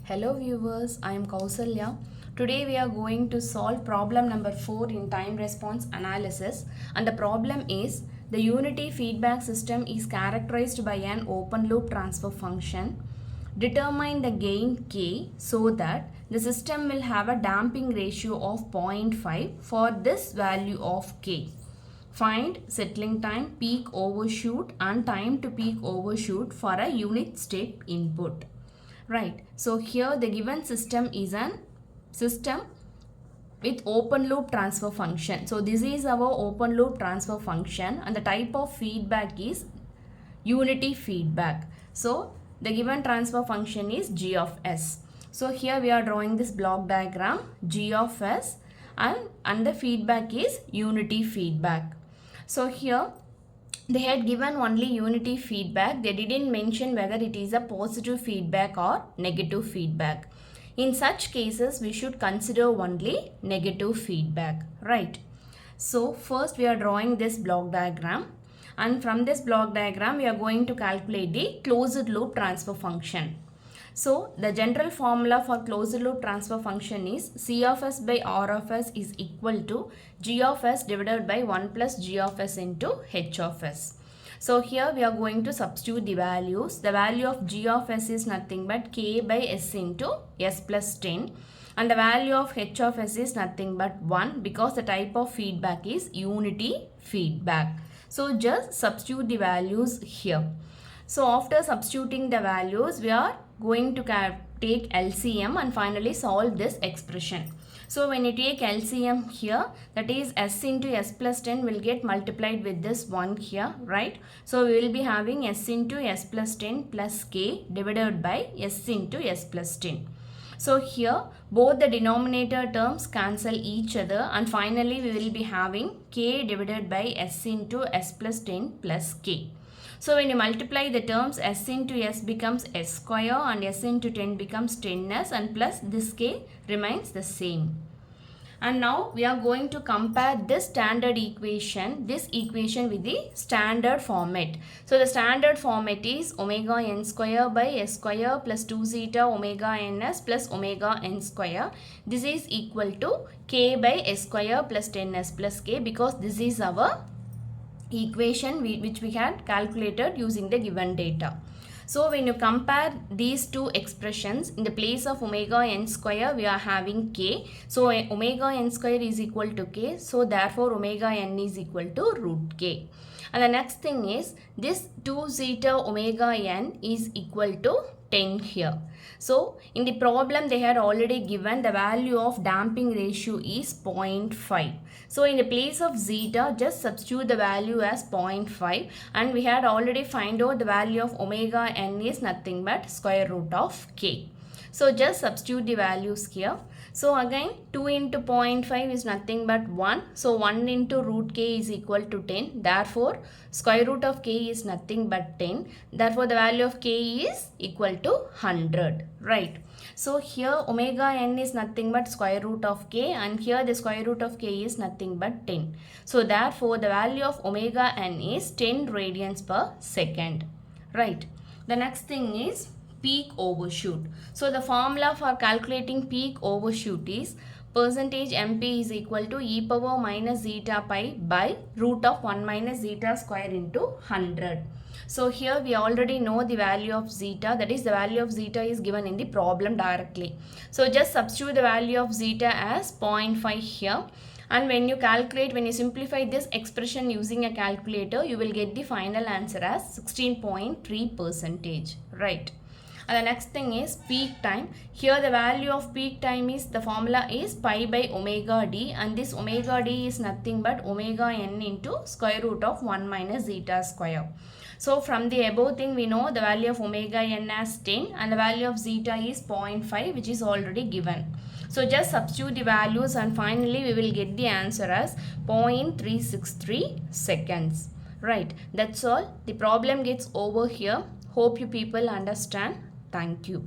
Hello viewers, I am Kausalya. Today we are going to solve problem number 4 in time response analysis, and the problem is the unity feedback system is characterized by an open loop transfer function. Determine the gain k so that the system will have a damping ratio of 0.5 for this value of k. Find settling time, peak overshoot and time to peak overshoot for a unit step input. Right, so here the given system is an system with open loop transfer function. So this is our open loop transfer function and the type of feedback is unity feedback. So the given transfer function is g of s. So here we are drawing this block diagram g of s and the feedback is unity feedback. So here they had given only unity feedback. They didn't mention whether it is a positive feedback or negative feedback. In such cases, we should consider only negative feedback, right? So first we are drawing this block diagram, and from this block diagram we are going to calculate the closed loop transfer function. So the general formula for closed loop transfer function is C of s by R of s is equal to G of s divided by 1 plus G of s into H of s. So here we are going to substitute the values. The value of G of s is nothing but k by s into s plus 10. And the value of H of s is nothing but 1 because the type of feedback is unity feedback. So just substitute the values here. So after substituting the values, we are going to take LCM and finally solve this expression. So when you take LCM here, that is s into s plus 10 will get multiplied with this 1 here, right? So we will be having s into s plus 10 plus k divided by s into s plus 10. So here both the denominator terms cancel each other and finally we will be having k divided by s into s plus 10 plus k. So when you multiply the terms, s into s becomes s square and s into 10 becomes 10s and plus this k remains the same. And now we are going to compare this standard equation, with the standard format. So the standard format is omega n square by s square plus 2 zeta omega ns plus omega n square. This is equal to k by s square plus 10s plus k because this is our equation which we had calculated using the given data. So when you compare these two expressions, in the place of omega n square we are having k. So omega n square is equal to k. So therefore omega n is equal to root k. And the next thing is this 2 zeta omega n is equal to 10 here. So in the problem they had already given the value of damping ratio is 0.5. So in the place of zeta just substitute the value as 0.5 and we had already find out the value of omega n is nothing but square root of k. So just substitute the values here. So again 2 into 0.5 is nothing but 1. So 1 into root k is equal to 10. Therefore square root of k is nothing but 10. Therefore the value of k is equal to 100. Right. So here omega n is nothing but square root of k and here the square root of k is nothing but 10. So therefore the value of omega n is 10 radians per second. Right. The next thing is peak overshoot. So the formula for calculating peak overshoot is percentage MP is equal to e power minus zeta pi by root of 1 minus zeta square into 100. So here we already know the value of zeta, that is the value of zeta is given in the problem directly. So just substitute the value of zeta as 0.5 here. And when you simplify this expression using a calculator, you will get the final answer as 16.3%. Right. And the next thing is peak time. Here the value of peak time is, the formula is pi by omega d and this omega d is nothing but omega n into square root of 1 minus zeta square. So from the above thing we know the value of omega n as 10 and the value of zeta is 0.5 which is already given. So just substitute the values and finally we will get the answer as 0.363 seconds. Right, that's all. The problem gets over here. Hope you people understand. Thank you.